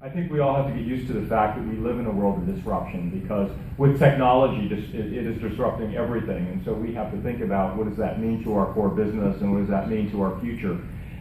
I think we all have to get used to the fact that we live in a world of disruption, because with technology, it is disrupting everything. And so we have to think about, what does that mean to our core business, and what does that mean to our future?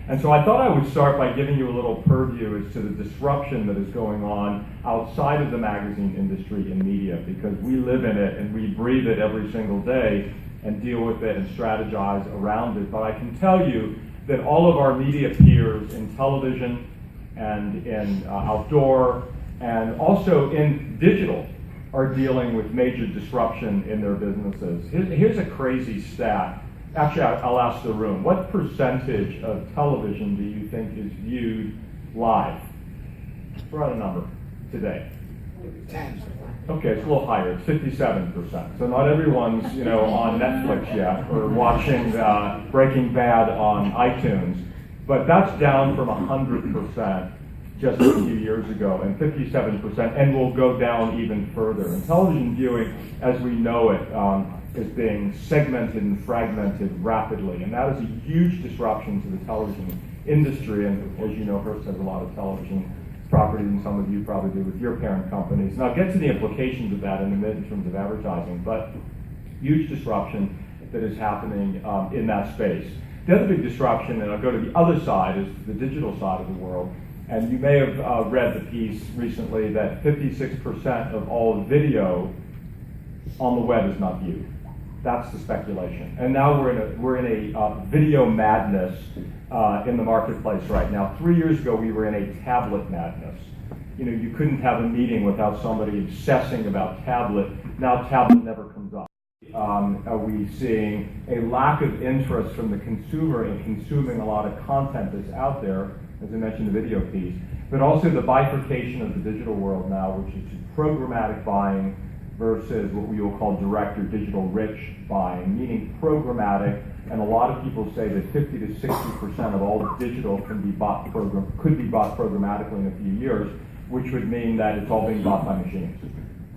And so I thought I would start by giving you a little purview as to the disruption that is going on outside of the magazine industry and media, because we live in it and we breathe it every single day and deal with it and strategize around it. But I can tell you that all of our media peers in television and in outdoor and also in digital are dealing with major disruption in their businesses. Here's a crazy stat. Actually, I'll ask the room. What percentage of television do you think is viewed live? Throw out a number today. 10. Okay, it's a little higher. It's 57%. So not everyone's, on Netflix yet or watching Breaking Bad on iTunes, but that's down from 100% just a few years ago, and 57%, and will go down even further. And television viewing, as we know it, is being segmented and fragmented rapidly, and that is a huge disruption to the television industry. And as you know, Hearst has a lot of television properties, and some of you probably do with your parent companies. And I'll get to the implications of that in a minute in terms of advertising, but huge disruption that is happening in that space. The other big disruption, and I'll go to the other side, is the digital side of the world. And you may have read the piece recently that 56% of all video on the web is not viewed. That's the speculation. And now we're in a video madness in the marketplace right now. 3 years ago, we were in a tablet madness. You couldn't have a meeting without somebody obsessing about tablet. Now tablet never comes up. Are we seeing a lack of interest from the consumer in consuming a lot of content that's out there, as I mentioned, the video piece, but also the bifurcation of the digital world now, which is programmatic buying versus what we will call direct or digital rich buying, meaning programmatic. And a lot of people say that 50 to 60% of all digital could be bought programmatically in a few years, which would mean that it's all being bought by machines.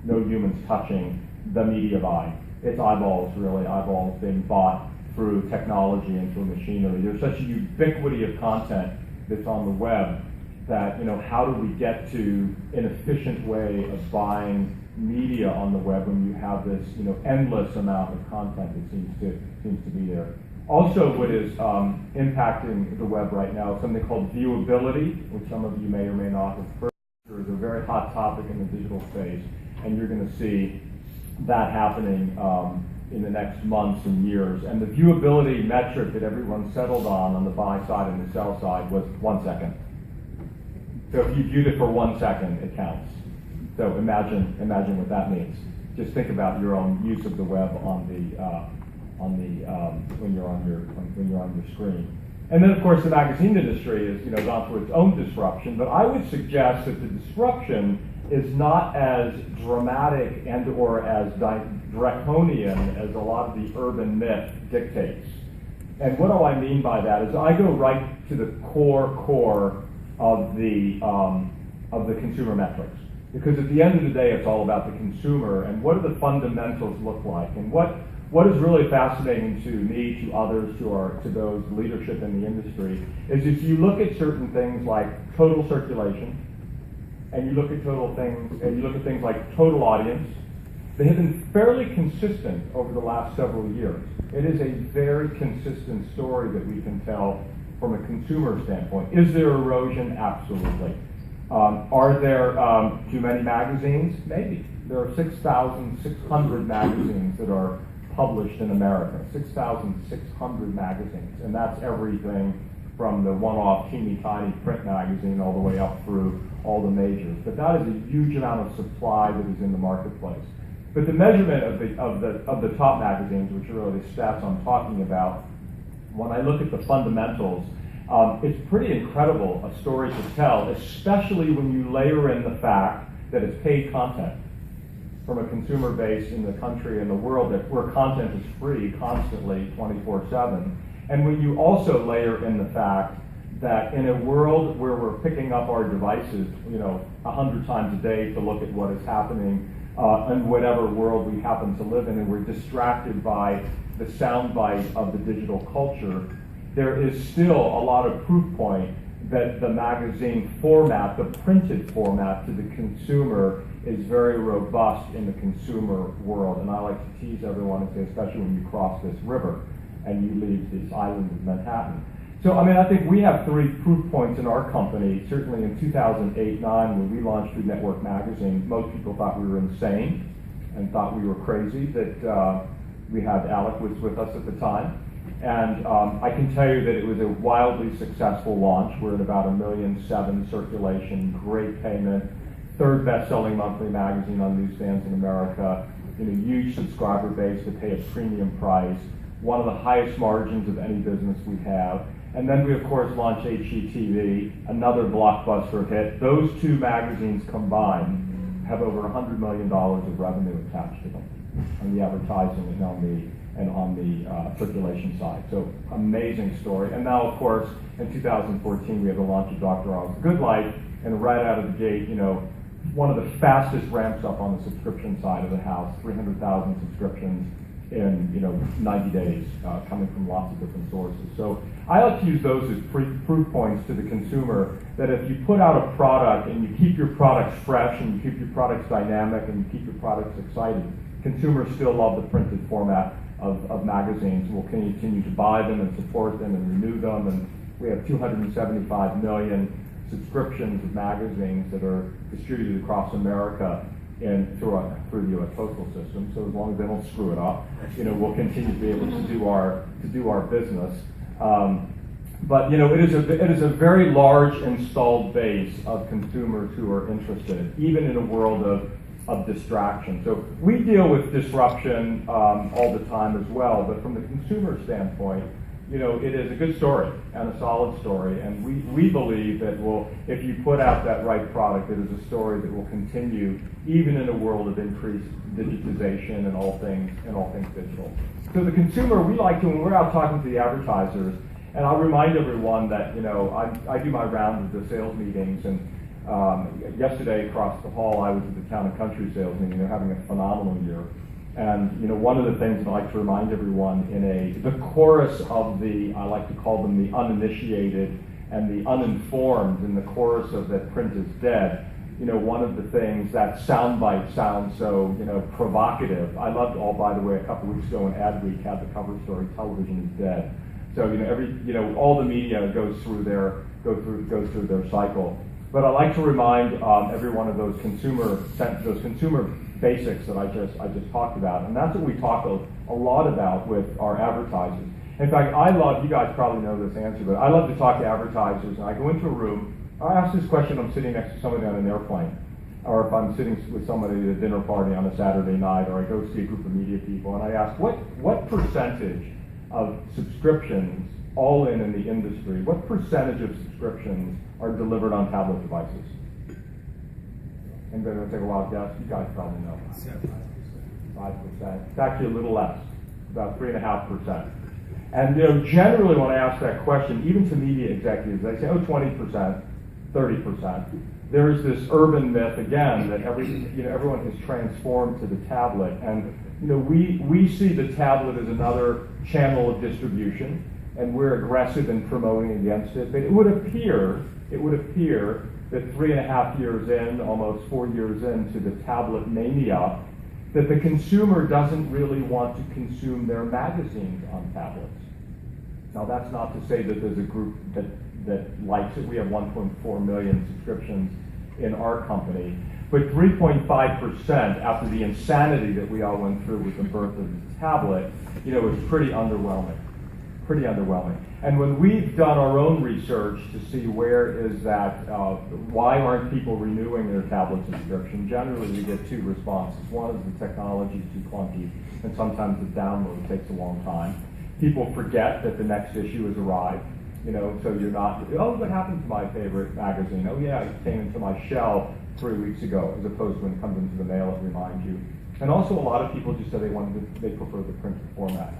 No humans touching the media buy. It's eyeballs, really, eyeballs being bought through technology and through machinery. There's such a ubiquity of content that's on the web that, how do we get to an efficient way of buying media on the web when you have this, endless amount of content that seems to be there. Also, what is impacting the web right now is something called viewability, which some of you may or may not have heard. It's a very hot topic in the digital space, and you're going to see that happening in the next months and years. And the viewability metric that everyone settled on the buy side and the sell side was 1 second. So if you viewed it for 1 second, it counts. So imagine what that means. Just think about your own use of the web when you're on your screen. And then, of course, the magazine industry has gone through its own disruption. But I would suggest that the disruption is not as dramatic and or as draconian as a lot of the urban myth dictates. And what do I mean by that is I go right to the core of the consumer metrics. Because at the end of the day, it's all about the consumer and what do the fundamentals look like. And what is really fascinating to me, to others, to those leadership in the industry, is if you look at certain things like total circulation, and you look at things like total audience, they have been fairly consistent over the last several years. It is a very consistent story that we can tell from a consumer standpoint. Is there erosion? Absolutely. Are there too many magazines? Maybe. There are 6,600 magazines that are published in America. 6,600 magazines. And that's everything from the one-off teeny-tiny print magazine all the way up through all the majors. But that is a huge amount of supply that is in the marketplace. But the measurement of the top magazines, which are really the stats I'm talking about, when I look at the fundamentals, it's pretty incredible a story to tell, especially when you layer in the fact that it's paid content from a consumer base in the country and the world where content is free constantly, 24/7. And when you also layer in the fact that in a world where we're picking up our devices, 100 times a day to look at what is happening in whatever world we happen to live in, and we're distracted by the soundbite of the digital culture, there is still a lot of proof point that the magazine format, the printed format to the consumer, is very robust in the consumer world. And I like to tease everyone and say, especially when you cross this river and you leave this island of Manhattan. So, I mean, I think we have 3 proof points in our company. Certainly in 2008-9, when we launched Food Network magazine, most people thought we were insane and thought we were crazy, that we had Alec was with us at the time. And I can tell you that it was a wildly successful launch. We're at about 1.7 million circulation, great payment, 3rd best-selling monthly magazine on newsstands in America, huge subscriber base to pay a premium price, one of the highest margins of any business we have. And then we, of course, launched HGTV, another blockbuster hit. Those 2 magazines combined have over $100 million of revenue attached to them on the advertising and on the circulation side. So amazing story. And now, of course, in 2014, we have the launch of Dr. Oz The Good Life, and right out of the gate, one of the fastest ramps up on the subscription side of the house, 300,000 subscriptions in 90 days, coming from lots of different sources. So I like to use those as proof points to the consumer that if you put out a product and you keep your products fresh and you keep your products dynamic and you keep your products exciting, consumers still love the printed format of magazines. We'll continue to buy them and support them and renew them, and we have 275 million subscriptions of magazines that are distributed across America through the U.S. postal system. So as long as they don't screw it up, we'll continue to be able to do our business. But it is a very large installed base of consumers who are interested, even in a world of distraction. So we deal with disruption all the time as well, but from the consumer standpoint, it is a good story and a solid story, and we believe that if you put out that right product, it is a story that will continue even in a world of increased digitization and all things digital. So the consumer, we like to, when we're out talking to the advertisers, and I'll remind everyone that I do my round of the sales meetings, and yesterday across the hall I was at the Town and Country sales meeting. They're having a phenomenal year. And one of the things I like to remind everyone the chorus of I like to call them the uninitiated and the uninformed, in the chorus of that print is dead. One of the things, that soundbite sounds so provocative. I loved, by the way, a couple weeks ago in Ad Week had the cover story, television is dead. So all the media goes through their cycle. But I like to remind everyone of those consumer basics that I just talked about, and that's what we talk a lot about with our advertisers. In fact, you guys probably know this answer, but I love to talk to advertisers, and I go into a room, I ask this question if I'm sitting next to somebody on an airplane, or if I'm sitting with somebody at a dinner party on a Saturday night, or I go see a group of media people, and I ask, what percentage of subscriptions, all in the industry, what percentage of subscriptions are delivered on tablet devices? Anybody want to take a wild guess? You guys probably know. 5%. It's actually a little less, about 3.5%. And generally when I ask that question, even to media executives, they say, 20%, 30%. There is this urban myth again that everyone has transformed to the tablet, and we see the tablet as another channel of distribution, and we're aggressive in promoting against it. But it would appear that 3.5 years in, almost 4 years into the tablet mania, that the consumer doesn't really want to consume their magazines on tablets. Now, that's not to say that there's a group that likes it. We have 1.4 million subscriptions in our company, but 3.5% after the insanity that we all went through with the birth of the tablet, is pretty underwhelming. And when we've done our own research to see where is that, why aren't people renewing their tablet subscription, generally we get 2 responses. One is the technology is too clunky, and sometimes the download takes a long time. People forget that the next issue has arrived, so you're not, what happened to my favorite magazine? Oh yeah, it came into my shelf 3 weeks ago, as opposed to when it comes into the mail, it reminds you. And also a lot of people just said they prefer the printed format.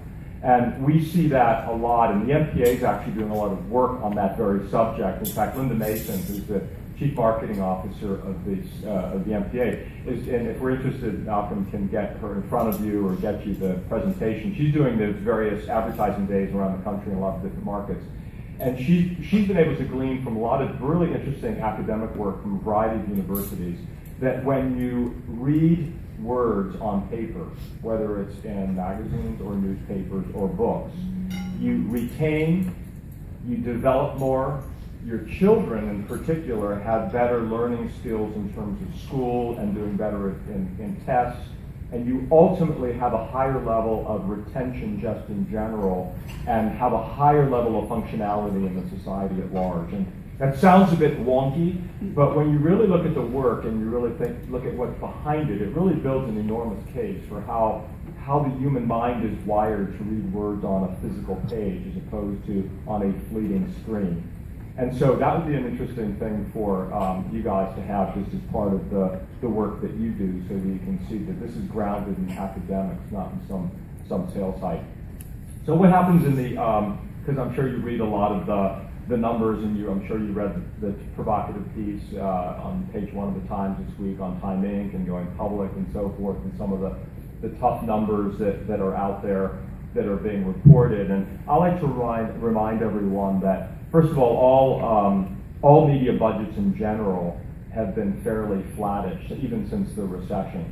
And we see that a lot, and the MPA is actually doing a lot of work on that very subject. In fact, Linda Mason, who's the Chief Marketing Officer of the MPA, and if we're interested, Malcolm can get her in front of you or get you the presentation. She's doing the various advertising days around the country in a lot of different markets. And she's been able to glean from a lot of really interesting academic work from a variety of universities that when you read words on paper, whether it's in magazines or newspapers or books, you retain, you develop more. Your children in particular have better learning skills in terms of school and doing better in tests, and you ultimately have a higher level of retention just in general and have a higher level of functionality in the society at large. And that sounds a bit wonky, but when you really look at the work and you really look at what's behind it, it really builds an enormous case for how the human mind is wired to read words on a physical page as opposed to on a fleeting screen. And so that would be an interesting thing for you guys to have just as part of the work that you do, so that you can see that this is grounded in academics, not in some sales hype. So what happens in the, because I'm sure you read a lot of the numbers, and I'm sure you read the provocative piece on page 1 of the Times this week on Time Inc. and going public and so forth, and some of the tough numbers that are out there that are being reported. And I like to remind everyone that, first of all media budgets in general have been fairly flattish, even since the recession.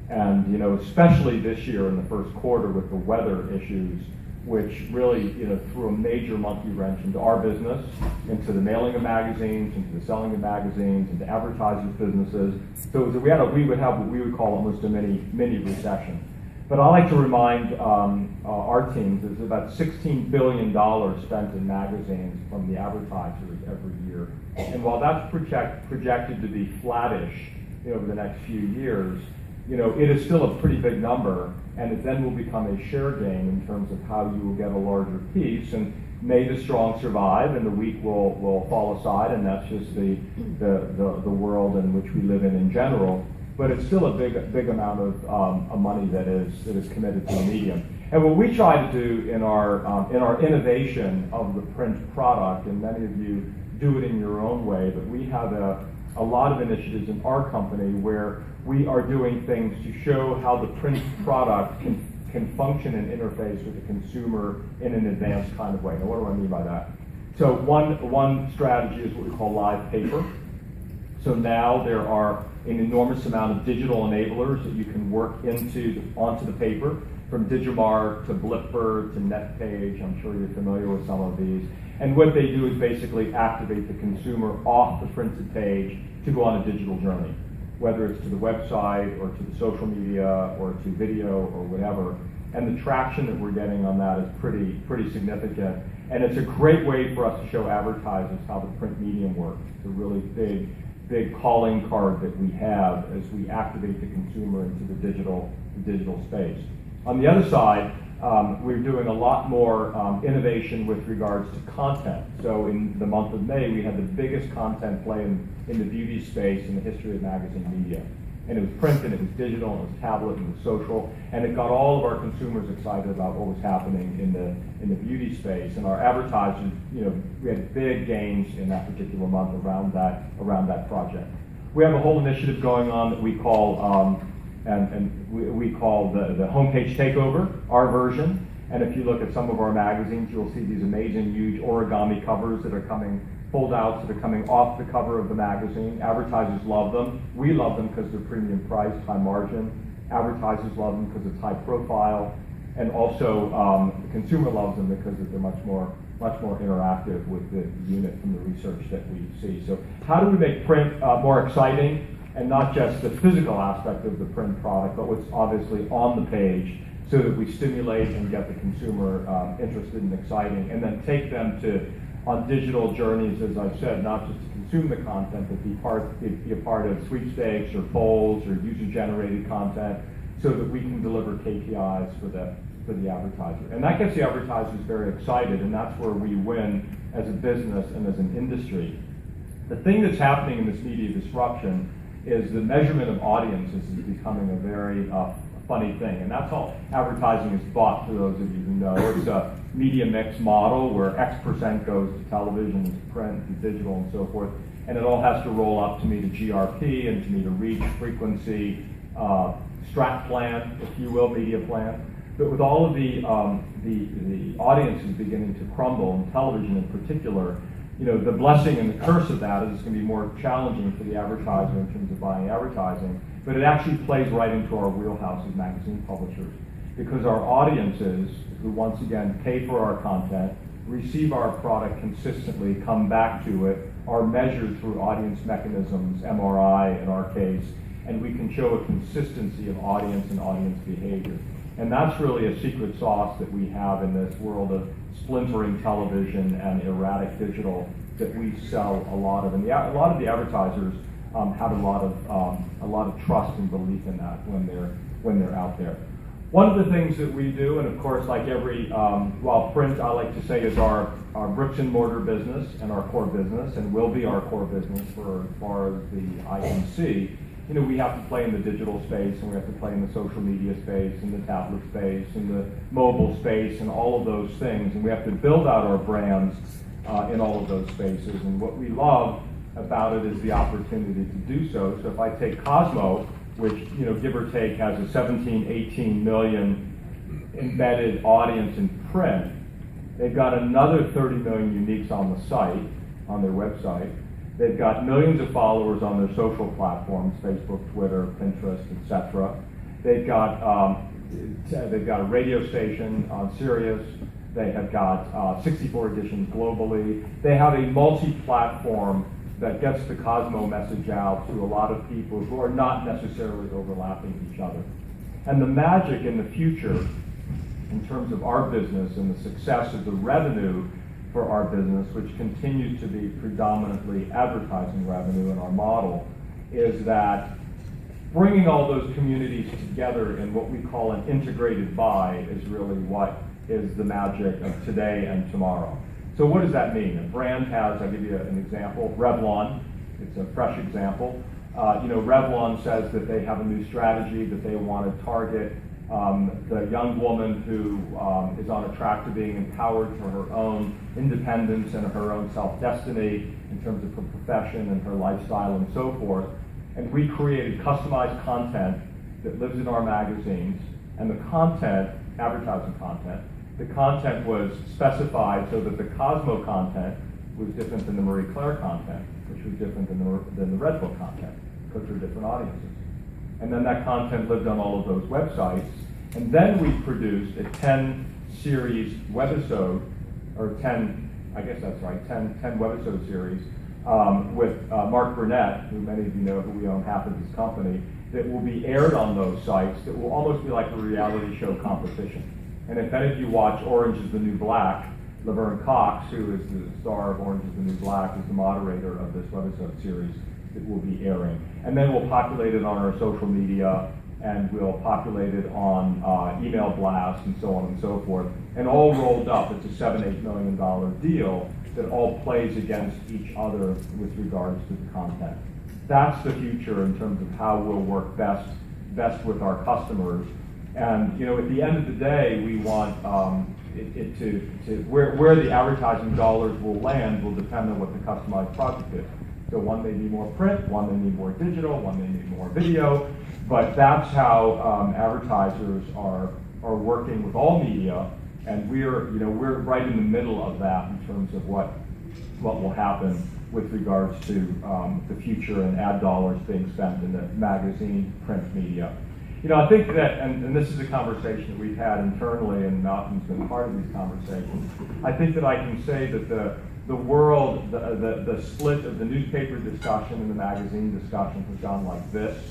And especially this year in the first quarter with the weather issues, which really threw a major monkey wrench into our business, into the mailing of magazines, into the selling of magazines, into advertisers' businesses. So we would have what we would call almost a mini recession. But I like to remind our teams there's about $16 billion spent in magazines from the advertisers every year. And while that's projected to be flattish over the next few years, it is still a pretty big number, and it then will become a share game in terms of how you will get a larger piece. And may the strong survive, and the weak will fall aside, and that's just the world in which we live in general. But it's still a big amount of money that is committed to the medium. And what we try to do in our innovation of the print product, and many of you do it in your own way, but we have a lot of initiatives in our company where we are doing things to show how the print product can function and interface with the consumer in an advanced kind of way. Now, what do I mean by that? So one strategy is what we call live paper. So now there are an enormous amount of digital enablers that you can work onto the paper, from Digimart to Blipper to NetPage. I'm sure you're familiar with some of these. And what they do is basically activate the consumer off the printed page to go on a digital journey, whether it's to the website or to the social media or to video or whatever. And the traction that we're getting on that is pretty significant. And it's a great way for us to show advertisers how the print medium works. It's a really big calling card that we have as we activate the consumer into the digital space. On the other side, we're doing a lot more innovation with regards to content. So in the month of May, we had the biggest content play in the beauty space in the history of magazine media. And it was print, and it was digital, and it was tablet, and it was social, and it got all of our consumers excited about what was happening in the beauty space. And our advertisers, we had big gains in that particular month around that project. We have a whole initiative going on that we call we call the homepage takeover, our version. And if you look at some of our magazines, you'll see these amazing, huge origami covers that are coming, fold-outs that are coming off the cover of the magazine. Advertisers love them. We love them because they're premium priced, high margin. Advertisers love them because it's high profile. And also, the consumer loves them because they're much more interactive with the unit from the research that we see. So how do we make print more exciting? And not just the physical aspect of the print product, but what's obviously on the page, so that we stimulate and get the consumer interested and exciting, and then take them on digital journeys, as I said, not just to consume the content, but be a part of sweepstakes or polls or user-generated content, so that we can deliver KPIs for the advertiser. And that gets the advertisers very excited, and that's where we win as a business and as an industry. The thing that's happening in this media disruption is the measurement of audiences is becoming a very funny thing. And that's how advertising is bought, for those of you who know. It's a media mix model where X% goes to television, to print, to digital, and so forth. And it all has to roll up to meet a GRP and to meet a reach, frequency, strat plan, if you will, media plan. But with all of the audiences beginning to crumble, and television in particular, the blessing and the curse of that is it's going to be more challenging for the advertiser in terms of buying advertising. But it actually plays right into our wheelhouse as magazine publishers, because our audiences, who once again pay for our content, receive our product consistently, come back to it, are measured through audience mechanisms, MRI in our case, and we can show a consistency of audience and audience behavior. And that's really a secret sauce that we have in this world of splintering television and erratic digital that we sell a lot of. And a lot of the advertisers have a lot of trust and belief in that when they're out there. One of the things that we do, and of course, like every, print, I like to say, is our bricks and mortar business and our core business, and will be our core business for as far as the eye can see. We have to play in the digital space, and we have to play in the social media space, and the tablet space, and the mobile space, and all of those things. And we have to build out our brands in all of those spaces. And what we love about it is the opportunity to do so. So if I take Cosmo, which, give or take, has a 17, 18 million embedded audience in print, they've got another 30 million uniques on the site, on their website. They've got millions of followers on their social platforms, Facebook, Twitter, Pinterest, etc. They've got a radio station on Sirius. They have got 64 editions globally. They have a multi-platform that gets the Cosmo message out to a lot of people who are not necessarily overlapping each other. And the magic in the future, in terms of our business and the success of the revenue for our business, which continues to be predominantly advertising revenue in our model, is that bringing all those communities together in what we call an integrated buy is really what is the magic of today and tomorrow. So what does that mean? A brand has, I'll give you an example, Revlon. It's a fresh example. Revlon says that they have a new strategy that they want to target the young woman who is on a track to being empowered for her own independence and her own self-destiny in terms of her profession and her lifestyle and so forth. And we created customized content that lives in our magazines, and the content, advertising content, the content was specified so that the Cosmo content was different than the Marie Claire content, which was different than the Red Book content, because they're different audiences. And then that content lived on all of those websites. And then we produced a 10-series webisode, or 10 webisode series with Mark Burnett, who many of you know, who we own half of his company, that will be aired on those sites that will almost be like a reality show competition. And if any of you watch Orange is the New Black, Laverne Cox, who is the star of Orange is the New Black, is the moderator of this webisode series that will be airing. And then we'll populate it on our social media, and we'll populate it on email blasts and so on and so forth. And all rolled up, it's a $7-8 million deal that all plays against each other with regards to the content. That's the future in terms of how we'll work best with our customers. And at the end of the day, we want where the advertising dollars will land will depend on what the customized project is. So one may be more print, one may need more digital, one may need more video, but that's how advertisers are working with all media, and we're right in the middle of that in terms of what will happen with regards to the future and ad dollars being spent in the magazine, print media. I think that, and this is a conversation that we've had internally, and Malcolm's been part of these conversations. I think that I can say that the world, the split of the newspaper discussion and the magazine discussion has gone like this.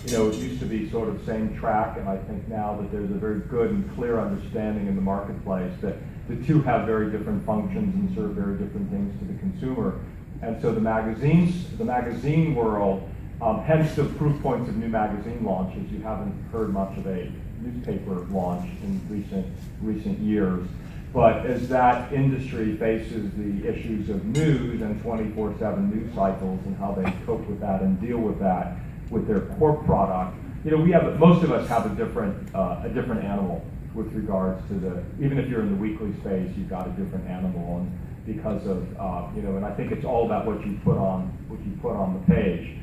It used to be sort of same track, and I think now that there's a very good and clear understanding in the marketplace that the two have very different functions and serve very different things to the consumer. And so the magazine world, hence the proof points of new magazine launches. You haven't heard much of a newspaper launch in recent years. But as that industry faces the issues of news and 24/7 news cycles and how they cope with that and deal with that with their core product, most of us have a different animal with regards to even if you're in the weekly space, you've got a different animal, and because of and I think it's all about what you put on the page.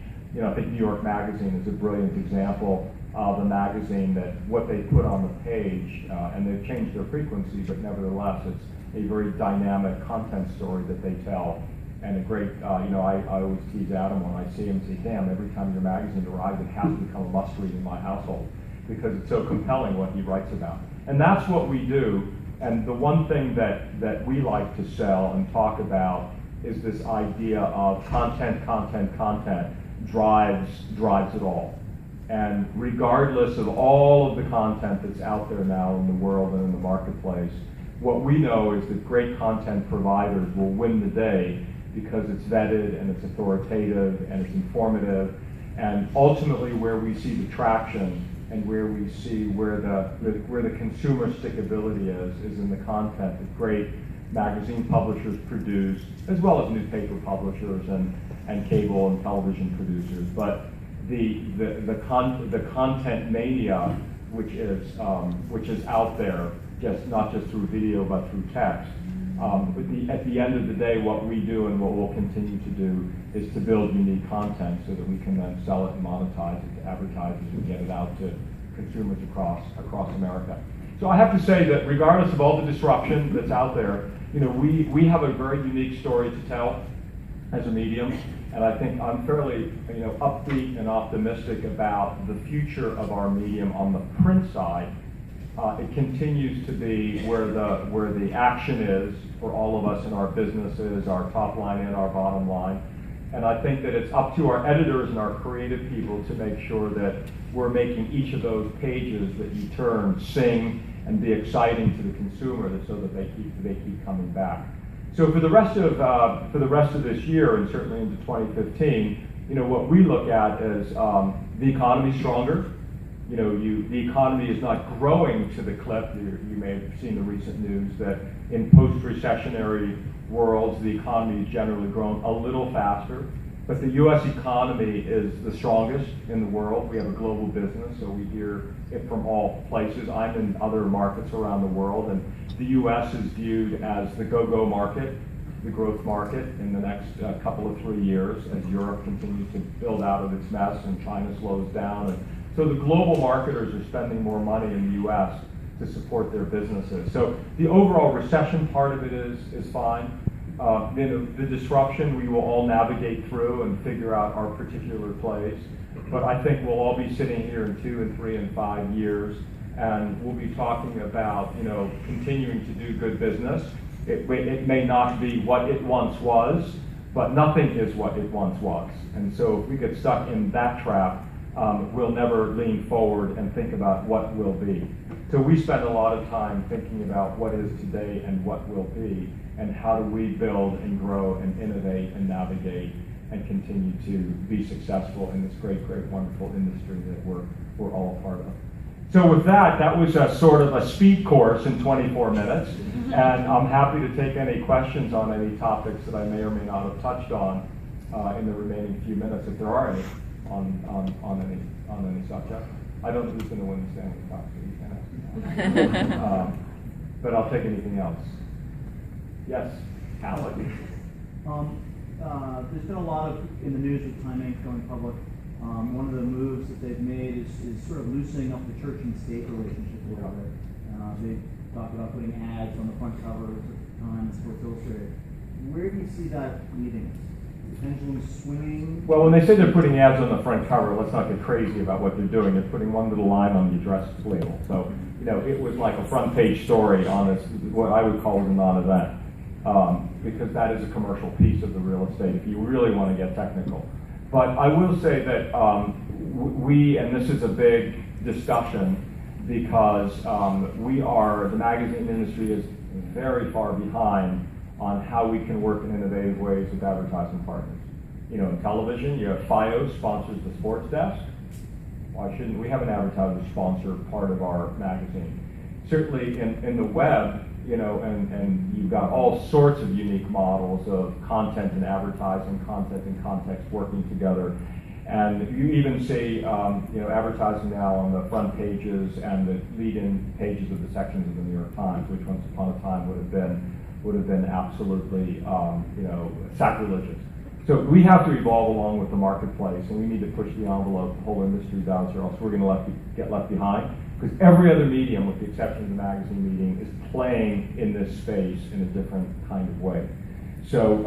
I think New York Magazine is a brilliant example. the magazine, that what they put on the page, and they've changed their frequency, but nevertheless, it's a very dynamic content story that they tell. And a great, I always tease Adam when I see him, say, damn, every time your magazine arrives, it has to become a must-read in my household, because it's so compelling what he writes about. And that's what we do. And the one thing that we like to sell and talk about is this idea of content drives it all. And regardless of all of the content that's out there now in the world and in the marketplace, what we know is that great content providers will win the day because it's vetted and it's authoritative and it's informative. And ultimately where we see the traction and where we see where the consumer stickability is in the content that great magazine publishers produce, as well as newspaper publishers and cable and television producers. But the content mania, which is out there, not just through video but through text. At the end of the day, what we do and what we'll continue to do is to build unique content so that we can then sell it and monetize it to advertisers and get it out to consumers across America. So I have to say that regardless of all the disruption that's out there, we have a very unique story to tell as a medium, and I think I'm fairly upbeat and optimistic about the future of our medium on the print side. It continues to be where the action is for all of us in our businesses, our top line and our bottom line. And I think that it's up to our editors and our creative people to make sure that we're making each of those pages that you turn sing and be exciting to the consumer, so that they keep coming back. So for the rest of this year and certainly into 2015, what we look at is the economy's stronger. The economy is not growing to the clip. You may have seen the recent news that in post-recessionary worlds, the economy has generally grown a little faster. But the U.S. economy is the strongest in the world. We have a global business, so we hear it from all places. I'm in other markets around the world, and the U.S. is viewed as the go-go market, the growth market in the next couple of 3 years as Europe continues to build out of its mess and China slows down. And so the global marketers are spending more money in the U.S. to support their businesses. So the overall recession part of it is fine. The disruption we will all navigate through and figure out our particular place. But I think we'll all be sitting here in 2 and 3 and 5 years, and we'll be talking about continuing to do good business. It may not be what it once was, but nothing is what it once was. And so if we get stuck in that trap, we'll never lean forward and think about what will be. So we spend a lot of time thinking about what is today and what will be, and how do we build and grow and innovate and navigate and continue to be successful in this great, great, wonderful industry that we're all a part of. So with that was a sort of a speed course in 24 minutes, and I'm happy to take any questions on any topics that I may or may not have touched on in the remaining few minutes, if there are any, on any subject. I don't know who's going to win the Stanley Cup, so you can ask me. But I'll take anything else. Yes, Alec. There's been a lot in the news with Time Inc. going public. One of the moves that they've made is sort of loosening up the church and state relationship a little bit. They talked about putting ads on the front cover of Time and Sports Illustrated. Where do you see that leading us? Pendulum swinging? Well, when they say they're putting ads on the front cover, let's not get crazy about what they're doing. They're putting one little line on the address label. So, it was like a front page story on this, what I would call a non-event, because that is a commercial piece of the real estate, if you really want to get technical. But I will say that and this is a big discussion, because the magazine industry is very far behind on how we can work in innovative ways with advertising partners. In television, you have FiOS sponsors the sports desk. Why shouldn't we have an advertiser sponsor part of our magazine? Certainly in the web, and you've got all sorts of unique models of content and advertising, content and context working together. And you even see, advertising now on the front pages and the lead-in pages of the sections of the New York Times, which once upon a time would have been absolutely, sacrilegious. So we have to evolve along with the marketplace, and we need to push the envelope. The whole industry does, or else we're going to get left behind. Because every other medium, with the exception of the magazine medium, is playing in this space in a different kind of way. So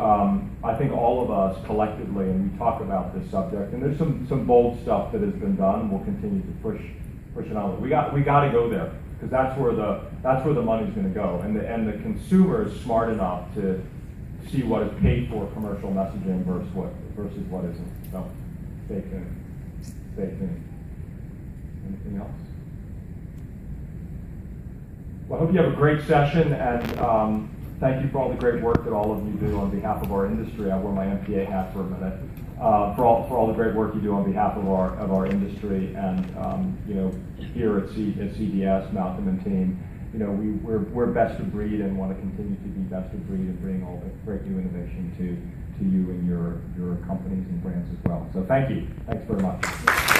I think all of us collectively, and we talk about this subject, and there's some bold stuff that has been done, and we'll continue to push it on. We got to go there, because that's where the money's going to go, and the consumer is smart enough to see what is paid for commercial messaging versus what isn't. So stay tuned. Stay tuned. Anything else? Well, I hope you have a great session, and thank you for all the great work that all of you do on behalf of our industry. I wore my MPA hat for a minute. For all the great work you do on behalf of our industry, and here at CDS, Malcolm and team, we're best of breed and want to continue to be best of breed and bring all the great new innovation to you and your companies and brands as well. So thank you. Thanks very much.